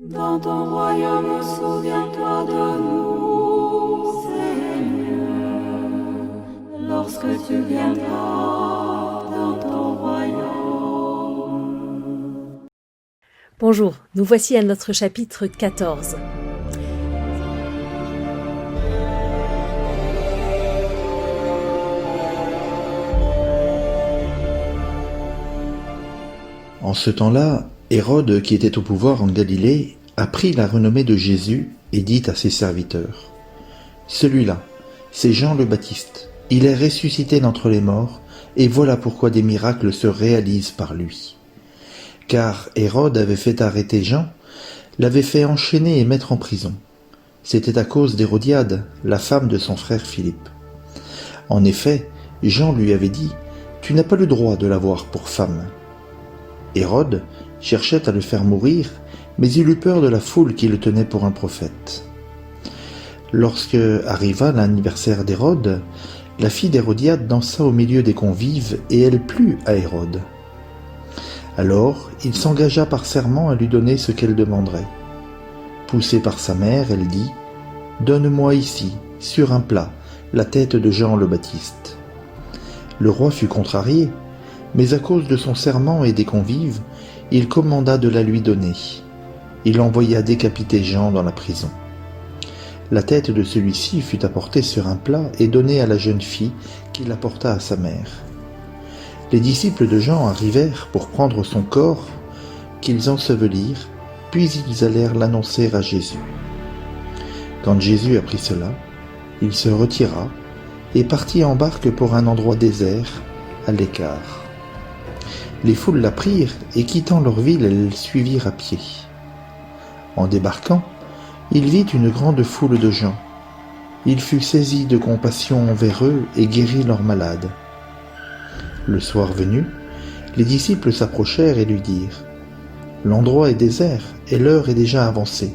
Dans ton royaume, souviens-toi de nous, Seigneur, lorsque tu viendras dans ton royaume. Bonjour, nous voici à notre chapitre 14. En ce temps-là, Hérode, qui était au pouvoir en Galilée, apprit la renommée de Jésus et dit à ses serviteurs : « Celui-là, c'est Jean le Baptiste. Il est ressuscité d'entre les morts, et voilà pourquoi des miracles se réalisent par lui. » Car Hérode avait fait arrêter Jean, l'avait fait enchaîner et mettre en prison. C'était à cause d'Hérodiade, la femme de son frère Philippe. En effet, Jean lui avait dit : « Tu n'as pas le droit de l'avoir pour femme. » Hérode cherchait à le faire mourir, mais il eut peur de la foule qui le tenait pour un prophète. Lorsque arriva l'anniversaire d'Hérode, la fille d'Hérodiade dansa au milieu des convives et elle plut à Hérode. Alors il s'engagea par serment à lui donner ce qu'elle demanderait. Poussée par sa mère, elle dit : « Donne-moi ici, sur un plat, la tête de Jean le Baptiste. » Le roi fut contrarié, mais à cause de son serment et des convives, il commanda de la lui donner. Il envoya décapiter Jean dans la prison. La tête de celui-ci fut apportée sur un plat et donnée à la jeune fille qui l'apporta à sa mère. Les disciples de Jean arrivèrent pour prendre son corps, qu'ils ensevelirent, puis ils allèrent l'annoncer à Jésus. Quand Jésus apprit cela, il se retira et partit en barque pour un endroit désert, à l'écart. Les foules la prirent et quittant leur ville, elles le suivirent à pied. En débarquant, il vit une grande foule de gens. Il fut saisi de compassion envers eux et guérit leurs malades. Le soir venu, les disciples s'approchèrent et lui dirent : « L'endroit est désert et l'heure est déjà avancée.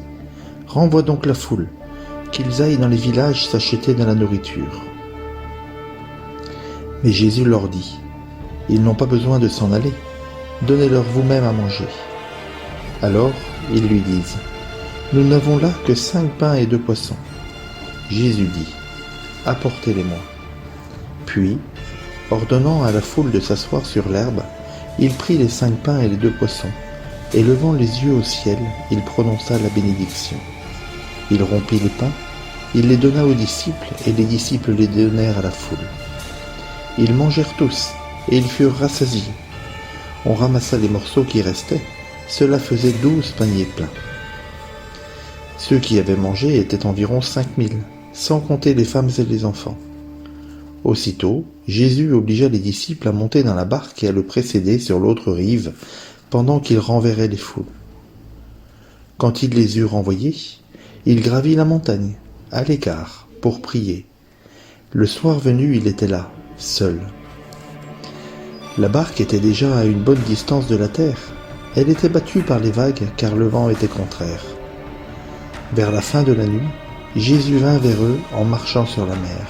Renvoie donc la foule, qu'ils aillent dans les villages s'acheter de la nourriture. » Mais Jésus leur dit : « Ils n'ont pas besoin de s'en aller. Donnez-leur vous-même à manger. » Alors ils lui disent : « Nous n'avons là que 5 pains et 2 poissons. » Jésus dit : « Apportez-les-moi. » Puis, ordonnant à la foule de s'asseoir sur l'herbe, il prit les 5 pains et les 2 poissons, et levant les yeux au ciel, il prononça la bénédiction. Il rompit les pains, il les donna aux disciples, et les disciples les donnèrent à la foule. Ils mangèrent tous, et ils furent rassasiés. On ramassa les morceaux qui restaient, cela faisait 12 paniers pleins. Ceux qui avaient mangé étaient environ 5000, sans compter les femmes et les enfants. Aussitôt, Jésus obligea les disciples à monter dans la barque et à le précéder sur l'autre rive, pendant qu'il renverrait les foules. Quand il les eut renvoyés, il gravit la montagne, à l'écart, pour prier. Le soir venu, il était là, seul. La barque était déjà à une bonne distance de la terre. Elle était battue par les vagues car le vent était contraire. Vers la fin de la nuit, Jésus vint vers eux en marchant sur la mer.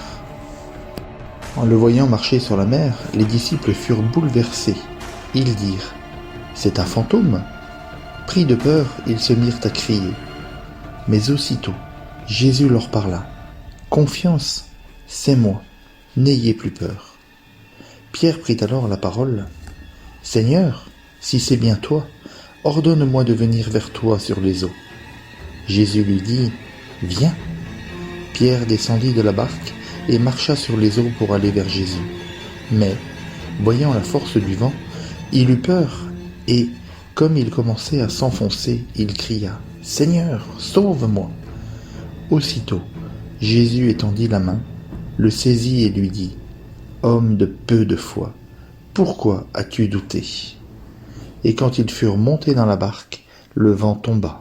En le voyant marcher sur la mer, les disciples furent bouleversés. Ils dirent : « C'est un fantôme !» Pris de peur, ils se mirent à crier. Mais aussitôt, Jésus leur parla : « Confiance, c'est moi, n'ayez plus peur. » Pierre prit alors la parole : « Seigneur, si c'est bien toi, ordonne-moi de venir vers toi sur les eaux. » Jésus lui dit : « Viens. » Pierre descendit de la barque et marcha sur les eaux pour aller vers Jésus. Mais, voyant la force du vent, il eut peur et, comme il commençait à s'enfoncer, il cria : « Seigneur, sauve-moi !» Aussitôt, Jésus étendit la main, le saisit et lui dit : « Homme de peu de foi, pourquoi as-tu douté ?» Et quand ils furent montés dans la barque, le vent tomba.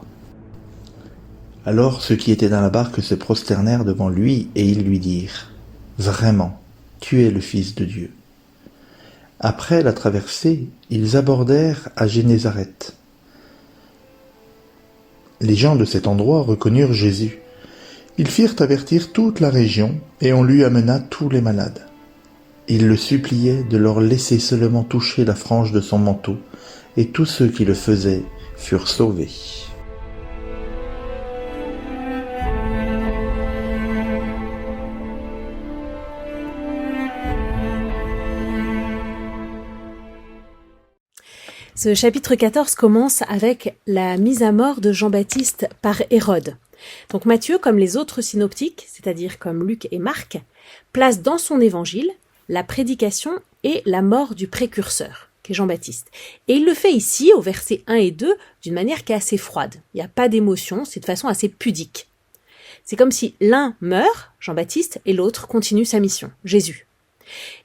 Alors ceux qui étaient dans la barque se prosternèrent devant lui et ils lui dirent : « Vraiment, tu es le Fils de Dieu. » Après la traversée, ils abordèrent à Génézareth. Les gens de cet endroit reconnurent Jésus. Ils firent avertir toute la région et on lui amena tous les malades. Ils le suppliaient de leur laisser seulement toucher la frange de son manteau, et tous ceux qui le faisaient furent sauvés. Ce chapitre 14 commence avec la mise à mort de Jean-Baptiste par Hérode. Donc Matthieu, comme les autres synoptiques, c'est-à-dire comme Luc et Marc, place dans son évangile la prédication et la mort du précurseur, qui est Jean-Baptiste. Et il le fait ici, au versets 1 et 2, d'une manière qui est assez froide. Il n'y a pas d'émotion, c'est de façon assez pudique. C'est comme si l'un meurt, Jean-Baptiste, et l'autre continue sa mission, Jésus.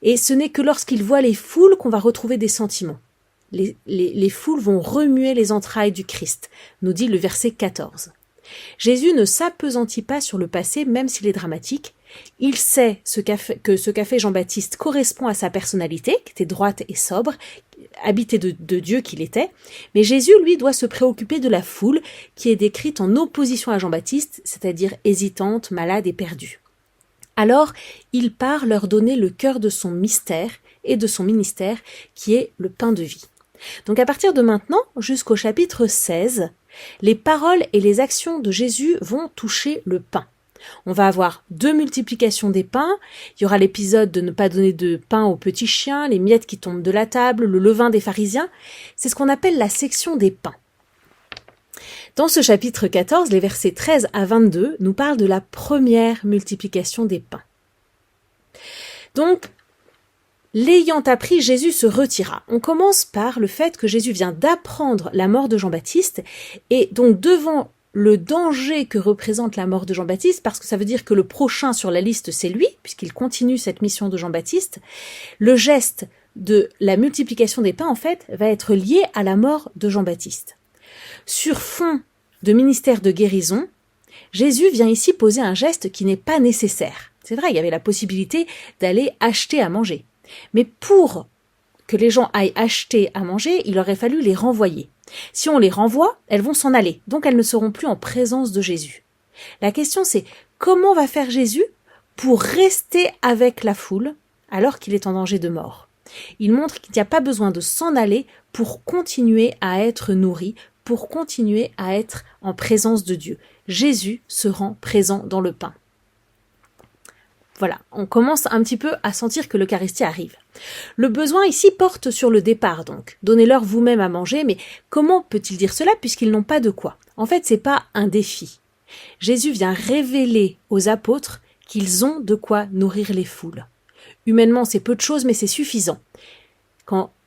Et ce n'est que lorsqu'il voit les foules qu'on va retrouver des sentiments. Les foules vont remuer les entrailles du Christ, nous dit le verset 14. Jésus ne s'appesantit pas sur le passé, même s'il est dramatique. Il sait que ce qu'a fait Jean-Baptiste correspond à sa personnalité, qui était droite et sobre, habité de Dieu qu'il était. Mais Jésus, lui, doit se préoccuper de la foule qui est décrite en opposition à Jean-Baptiste, c'est-à-dire hésitante, malade et perdue. Alors, il part leur donner le cœur de son mystère et de son ministère, qui est le pain de vie. Donc à partir de maintenant, jusqu'au chapitre 16, les paroles et les actions de Jésus vont toucher le pain. On va avoir 2 multiplications des pains, il y aura l'épisode de ne pas donner de pain aux petits chiens, les miettes qui tombent de la table, le levain des pharisiens, c'est ce qu'on appelle la section des pains. Dans ce chapitre 14, les versets 13 à 22 nous parlent de la première multiplication des pains. Donc, l'ayant appris, Jésus se retira. On commence par le fait que Jésus vient d'apprendre la mort de Jean-Baptiste et donc devant le danger que représente la mort de Jean-Baptiste, parce que ça veut dire que le prochain sur la liste c'est lui, puisqu'il continue cette mission de Jean-Baptiste, le geste de la multiplication des pains en fait va être lié à la mort de Jean-Baptiste. Sur fond de ministère de guérison, Jésus vient ici poser un geste qui n'est pas nécessaire. C'est vrai, il y avait la possibilité d'aller acheter à manger. Mais pour que les gens aillent acheter à manger, il aurait fallu les renvoyer. Si on les renvoie, elles vont s'en aller, donc elles ne seront plus en présence de Jésus. La question c'est, comment va faire Jésus pour rester avec la foule alors qu'il est en danger de mort? Il montre qu'il n'y a pas besoin de s'en aller pour continuer à être nourri, pour continuer à être en présence de Dieu. Jésus se rend présent dans le pain. Voilà, on commence un petit peu à sentir que l'Eucharistie arrive. Le besoin ici porte sur le départ donc. Donnez-leur vous-même à manger, mais comment peut-il dire cela puisqu'ils n'ont pas de quoi? En fait, c'est pas un défi. Jésus vient révéler aux apôtres qu'ils ont de quoi nourrir les foules. Humainement, c'est peu de choses, mais c'est suffisant.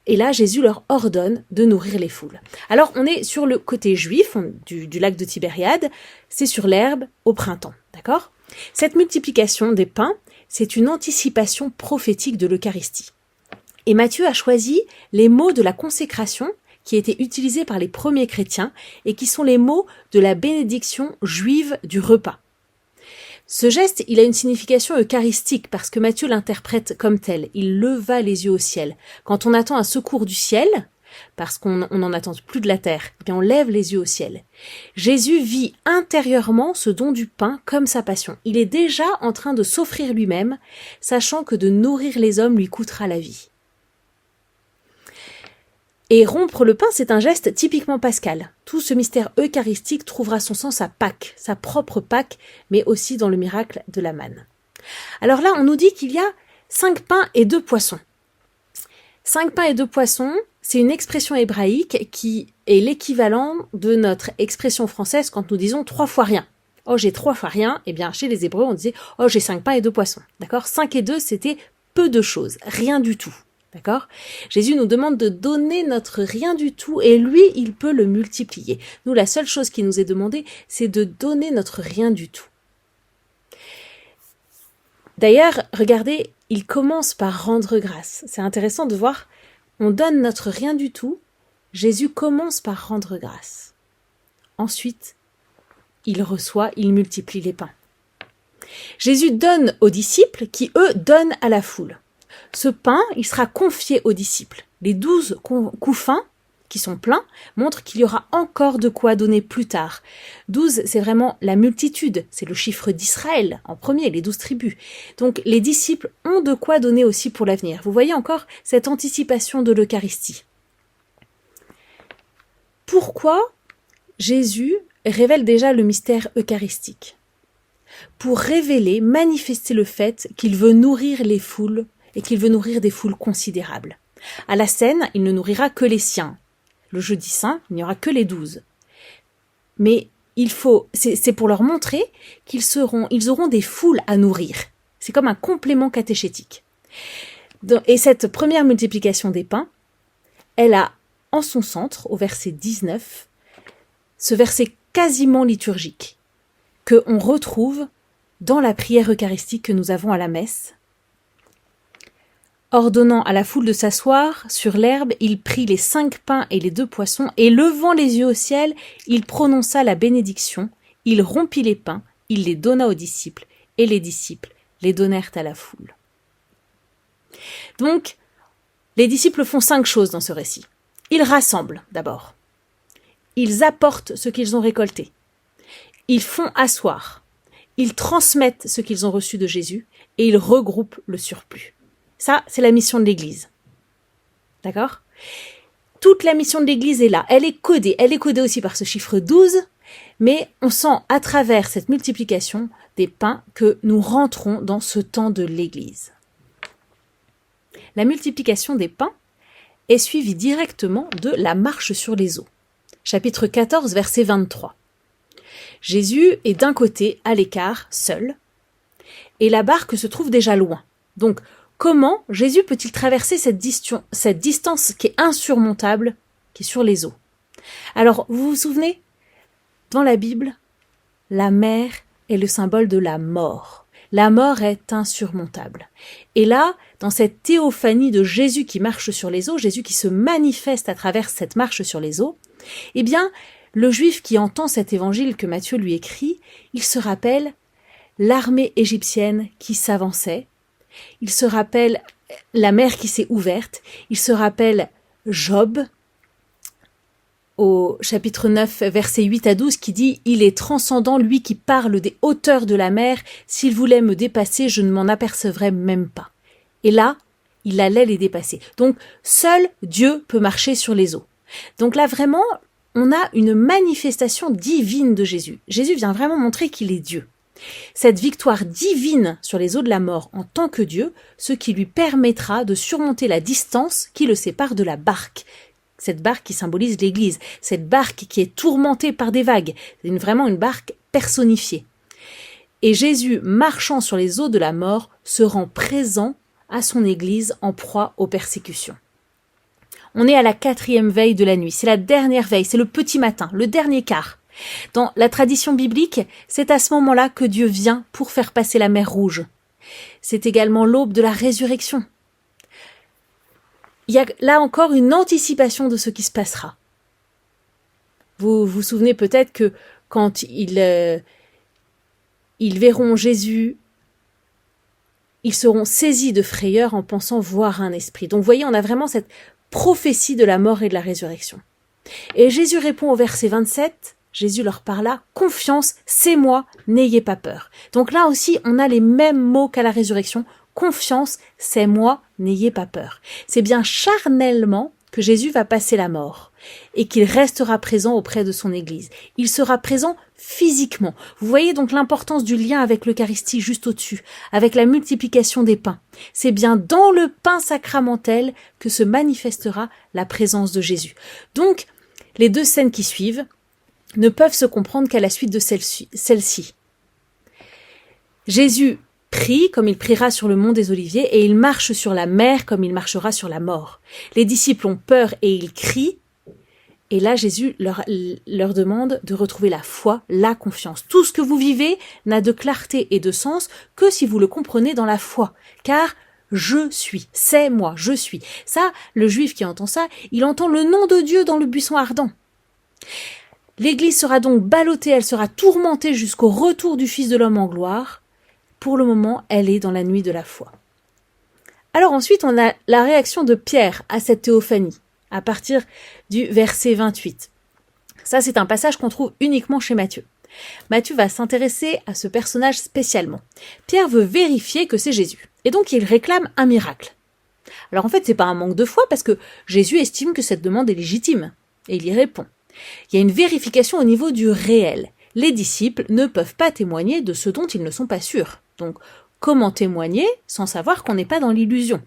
Et là, Jésus leur ordonne de nourrir les foules. Alors, on est sur le côté juif du lac de Tibériade, c'est sur l'herbe au printemps, d'accord? Cette multiplication des pains, c'est une anticipation prophétique de l'Eucharistie. Et Matthieu a choisi les mots de la consécration qui étaient utilisés par les premiers chrétiens et qui sont les mots de la bénédiction juive du repas. Ce geste, il a une signification eucharistique parce que Matthieu l'interprète comme tel. Il leva les yeux au ciel. Quand on attend un secours du ciel, parce qu'on n'en attend plus de la terre, eh bien on lève les yeux au ciel. Jésus vit intérieurement ce don du pain comme sa passion. Il est déjà en train de s'offrir lui-même, sachant que de nourrir les hommes lui coûtera la vie. Et rompre le pain, c'est un geste typiquement pascal. Tout ce mystère eucharistique trouvera son sens à Pâques, sa propre Pâques, mais aussi dans le miracle de la manne. Alors là, on nous dit qu'il y a 5 pains et 2 poissons. 5 pains et 2 poissons, c'est une expression hébraïque qui est l'équivalent de notre expression française quand nous disons 3 fois rien. Oh, j'ai 3 fois rien. Eh bien, chez les Hébreux, on disait oh, j'ai 5 pains et 2 poissons. D'accord? 5 et 2, c'était peu de choses, rien du tout. D'accord? Jésus nous demande de donner notre rien du tout et lui, il peut le multiplier. Nous, la seule chose qui nous est demandée, c'est de donner notre rien du tout. D'ailleurs, regardez, il commence par rendre grâce. C'est intéressant de voir, on donne notre rien du tout, Jésus commence par rendre grâce. Ensuite, il reçoit, il multiplie les pains. Jésus donne aux disciples qui, eux, donnent à la foule. Ce pain, il sera confié aux disciples. Les 12 couffins, qui sont pleins, montrent qu'il y aura encore de quoi donner plus tard. 12, c'est vraiment la multitude, c'est le chiffre d'Israël, en premier, les 12 tribus. Donc les disciples ont de quoi donner aussi pour l'avenir. Vous voyez encore cette anticipation de l'Eucharistie. Pourquoi Jésus révèle déjà le mystère eucharistique? Pour révéler, manifester le fait qu'il veut nourrir les foules et qu'il veut nourrir des foules considérables. À la scène, il ne nourrira que les siens. le jeudi saint, il n'y aura que les 12. Mais c'est pour leur montrer ils auront des foules à nourrir. C'est comme un complément catéchétique. Et cette première multiplication des pains, elle a en son centre, au verset 19, ce verset quasiment liturgique qu'on retrouve dans la prière eucharistique que nous avons à la messe. Ordonnant à la foule de s'asseoir sur l'herbe, il prit les 5 pains et les 2 poissons, et levant les yeux au ciel, il prononça la bénédiction, il rompit les pains, il les donna aux disciples, et les disciples les donnèrent à la foule. Donc, les disciples font 5 choses dans ce récit. Ils rassemblent d'abord. Ils apportent ce qu'ils ont récolté. Ils font asseoir. Ils transmettent ce qu'ils ont reçu de Jésus, et ils regroupent le surplus. Ça, c'est la mission de l'Église. D'accord ? Toute la mission de l'Église est là. Elle est codée aussi par ce chiffre 12, mais on sent à travers cette multiplication des pains que nous rentrons dans ce temps de l'Église. La multiplication des pains est suivie directement de la marche sur les eaux. Chapitre 14, verset 23. Jésus est d'un côté, à l'écart, seul, et la barque se trouve déjà loin. Donc, comment Jésus peut-il traverser cette distance qui est insurmontable, qui est sur les eaux ? Alors, vous vous souvenez ? Dans la Bible, la mer est le symbole de la mort. La mort est insurmontable. Et là, dans cette théophanie de Jésus qui marche sur les eaux, Jésus qui se manifeste à travers cette marche sur les eaux, eh bien, le Juif qui entend cet évangile que Matthieu lui écrit, il se rappelle l'armée égyptienne qui s'avançait, il se rappelle la mer qui s'est ouverte, il se rappelle Job, au chapitre 9, versets 8 à 12, qui dit « Il est transcendant, lui qui parle des hauteurs de la mer, s'il voulait me dépasser, je ne m'en apercevrais même pas. » Et là, il allait les dépasser. Donc, seul Dieu peut marcher sur les eaux. Donc là, vraiment, on a une manifestation divine de Jésus. Jésus vient vraiment montrer qu'il est Dieu. Cette victoire divine sur les eaux de la mort en tant que Dieu, ce qui lui permettra de surmonter la distance qui le sépare de la barque. Cette barque qui symbolise l'Église, cette barque qui est tourmentée par des vagues, c'est vraiment une barque personnifiée. Et Jésus, marchant sur les eaux de la mort, se rend présent à son Église en proie aux persécutions. On est à la 4e veille de la nuit, c'est la dernière veille, c'est le petit matin, le dernier quart. Dans la tradition biblique, c'est à ce moment-là que Dieu vient pour faire passer la mer Rouge. C'est également l'aube de la résurrection. Il y a là encore une anticipation de ce qui se passera. Vous vous souvenez peut-être que quand ils verront Jésus, ils seront saisis de frayeur en pensant voir un esprit. Donc vous voyez, on a vraiment cette prophétie de la mort et de la résurrection. Et Jésus répond au verset 27, Jésus leur parla, « Confiance, c'est moi, n'ayez pas peur. » Donc là aussi, on a les mêmes mots qu'à la résurrection, « Confiance, c'est moi, n'ayez pas peur. » C'est bien charnellement que Jésus va passer la mort et qu'il restera présent auprès de son Église. Il sera présent physiquement. Vous voyez donc l'importance du lien avec l'Eucharistie juste au-dessus, avec la multiplication des pains. C'est bien dans le pain sacramentel que se manifestera la présence de Jésus. Donc, les 2 scènes qui suivent ne peuvent se comprendre qu'à la suite de celle-ci. Jésus prie comme il priera sur le mont des Oliviers et il marche sur la mer comme il marchera sur la mort. Les disciples ont peur et ils crient. Et là, Jésus leur demande de retrouver la foi, la confiance. Tout ce que vous vivez n'a de clarté et de sens que si vous le comprenez dans la foi. Car je suis, c'est moi, je suis. Ça, le Juif qui entend ça, il entend le nom de Dieu dans le buisson ardent. L'Église sera donc ballottée, elle sera tourmentée jusqu'au retour du Fils de l'homme en gloire. Pour le moment, elle est dans la nuit de la foi. Alors ensuite, on a la réaction de Pierre à cette théophanie, à partir du verset 28. Ça, c'est un passage qu'on trouve uniquement chez Matthieu. Matthieu va s'intéresser à ce personnage spécialement. Pierre veut vérifier que c'est Jésus, et donc il réclame un miracle. Alors en fait, c'est pas un manque de foi, parce que Jésus estime que cette demande est légitime, et il y répond. Il y a une vérification au niveau du réel. Les disciples ne peuvent pas témoigner de ce dont ils ne sont pas sûrs. Donc, comment témoigner sans savoir qu'on n'est pas dans l'illusion ?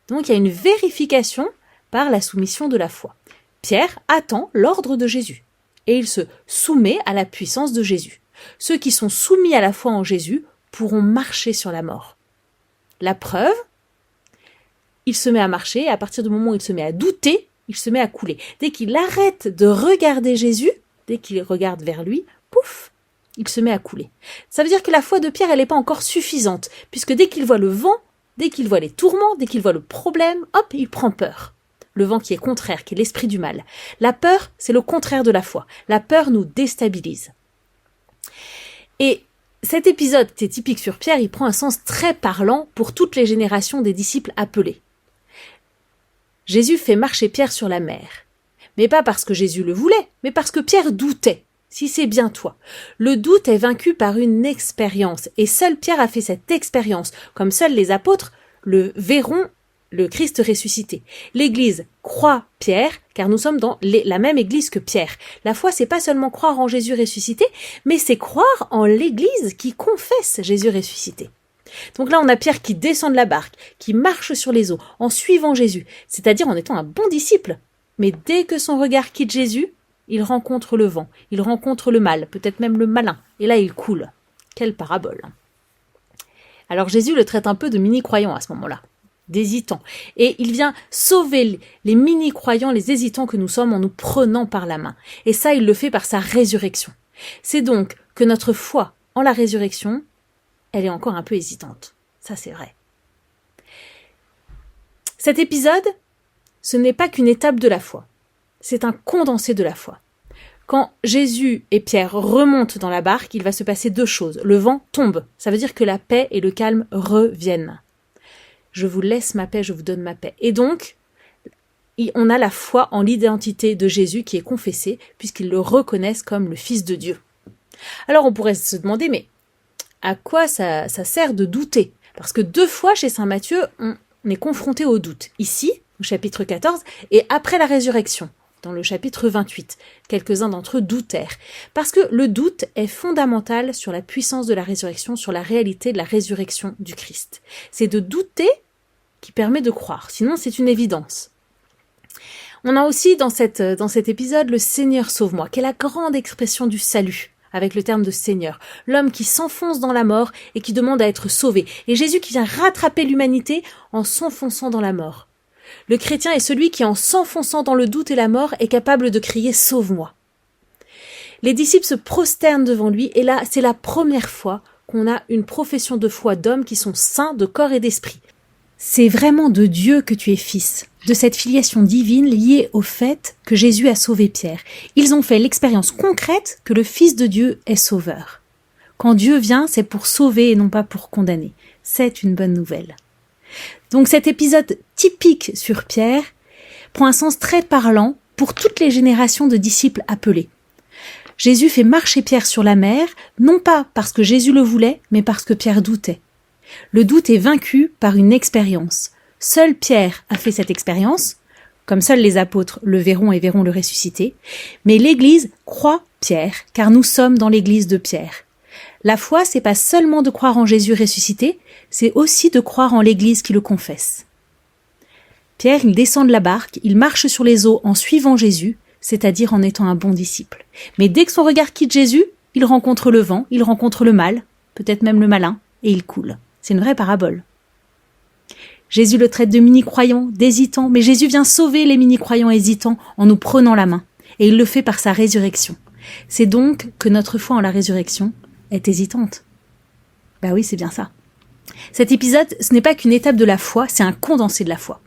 Donc, il y a une vérification par la soumission de la foi. Pierre attend l'ordre de Jésus et il se soumet à la puissance de Jésus. Ceux qui sont soumis à la foi en Jésus pourront marcher sur la mort. La preuve, il se met à marcher et à partir du moment où il se met à douter, il se met à couler. Dès qu'il arrête de regarder Jésus, dès qu'il regarde vers lui, pouf, il se met à couler. Ça veut dire que la foi de Pierre, elle n'est pas encore suffisante, puisque dès qu'il voit le vent, dès qu'il voit les tourments, dès qu'il voit le problème, hop, il prend peur. Le vent qui est contraire, qui est l'esprit du mal. La peur, c'est le contraire de la foi. La peur nous déstabilise. Et cet épisode qui est typique sur Pierre, il prend un sens très parlant pour toutes les générations des disciples appelés. Jésus fait marcher Pierre sur la mer. Mais pas parce que Jésus le voulait, mais parce que Pierre doutait. Si c'est bien toi. Le doute est vaincu par une expérience. Et seul Pierre a fait cette expérience. Comme seuls les apôtres le verront, le Christ ressuscité. L'Église croit Pierre, car nous sommes dans la même Église que Pierre. La foi, c'est pas seulement croire en Jésus ressuscité, mais c'est croire en l'Église qui confesse Jésus ressuscité. Donc là, on a Pierre qui descend de la barque, qui marche sur les eaux, en suivant Jésus, c'est-à-dire en étant un bon disciple. Mais dès que son regard quitte Jésus, il rencontre le vent, il rencontre le mal, peut-être même le malin, et là il coule. Quelle parabole. Alors Jésus le traite un peu de mini-croyant à ce moment-là, d'hésitant. Et il vient sauver les mini-croyants, les hésitants que nous sommes en nous prenant par la main. Et ça, il le fait par sa résurrection. C'est donc que notre foi en la résurrection, elle est encore un peu hésitante. Ça, c'est vrai. Cet épisode, ce n'est pas qu'une étape de la foi. C'est un condensé de la foi. Quand Jésus et Pierre remontent dans la barque, il va se passer deux choses. Le vent tombe. Ça veut dire que la paix et le calme reviennent. Je vous laisse ma paix, je vous donne ma paix. Et donc, on a la foi en l'identité de Jésus qui est confessée, puisqu'ils le reconnaissent comme le Fils de Dieu. Alors on pourrait se demander, mais à quoi ça sert de douter? Parce que 2 fois chez saint Matthieu, on est confronté au doute. Ici, au chapitre 14, et après la résurrection, dans le chapitre 28. Quelques-uns d'entre eux doutèrent. Parce que le doute est fondamental sur la puissance de la résurrection, sur la réalité de la résurrection du Christ. C'est de douter qui permet de croire. Sinon, c'est une évidence. On a aussi dans cet épisode le Seigneur sauve-moi, qui est la grande expression du salut, avec le terme de Seigneur. L'homme qui s'enfonce dans la mort et qui demande à être sauvé. Et Jésus qui vient rattraper l'humanité en s'enfonçant dans la mort. Le chrétien est celui qui, en s'enfonçant dans le doute et la mort, est capable de crier « Sauve-moi ». Les disciples se prosternent devant lui, et là, c'est la première fois qu'on a une profession de foi d'hommes qui sont saints de corps et d'esprit. C'est vraiment de Dieu que tu es fils, de cette filiation divine liée au fait que Jésus a sauvé Pierre. Ils ont fait l'expérience concrète que le Fils de Dieu est sauveur. Quand Dieu vient, c'est pour sauver et non pas pour condamner. C'est une bonne nouvelle. Donc cet épisode typique sur Pierre prend un sens très parlant pour toutes les générations de disciples appelés. Jésus fait marcher Pierre sur la mer, non pas parce que Jésus le voulait, mais parce que Pierre doutait. Le doute est vaincu par une expérience. Seul Pierre a fait cette expérience, comme seuls les apôtres le verront et verront le ressusciter, mais l'Église croit Pierre, car nous sommes dans l'Église de Pierre. La foi, c'est pas seulement de croire en Jésus ressuscité, c'est aussi de croire en l'Église qui le confesse. Pierre, il descend de la barque, il marche sur les eaux en suivant Jésus, c'est-à-dire en étant un bon disciple. Mais dès que son regard quitte Jésus, il rencontre le vent, il rencontre le mal, peut-être même le malin, et il coule. C'est une vraie parabole. Jésus le traite de mini-croyants, d'hésitants, mais Jésus vient sauver les mini-croyants hésitants en nous prenant la main, et il le fait par sa résurrection. C'est donc que notre foi en la résurrection est hésitante. Bah oui, c'est bien ça. Cet épisode, ce n'est pas qu'une étape de la foi, c'est un condensé de la foi.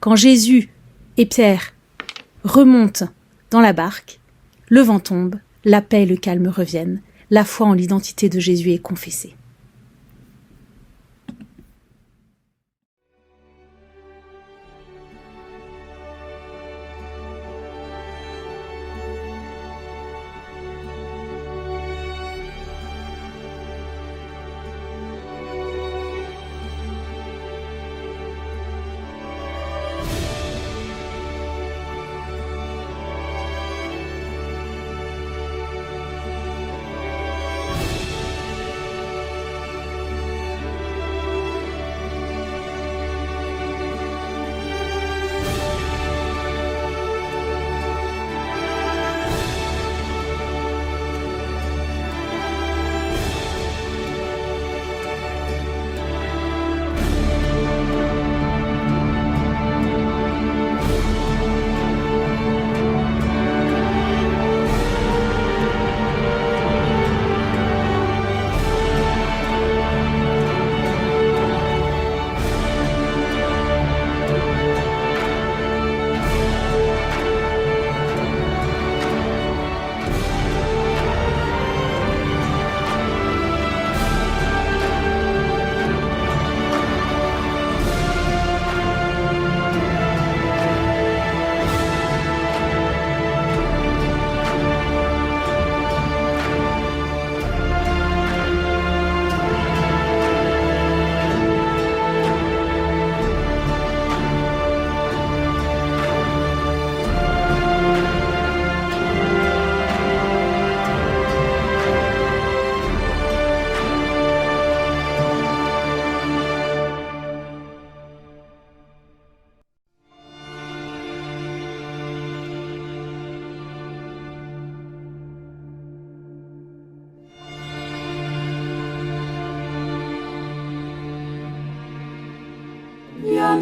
Quand Jésus et Pierre remontent dans la barque, le vent tombe, la paix et le calme reviennent, la foi en l'identité de Jésus est confessée.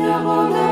Hérodes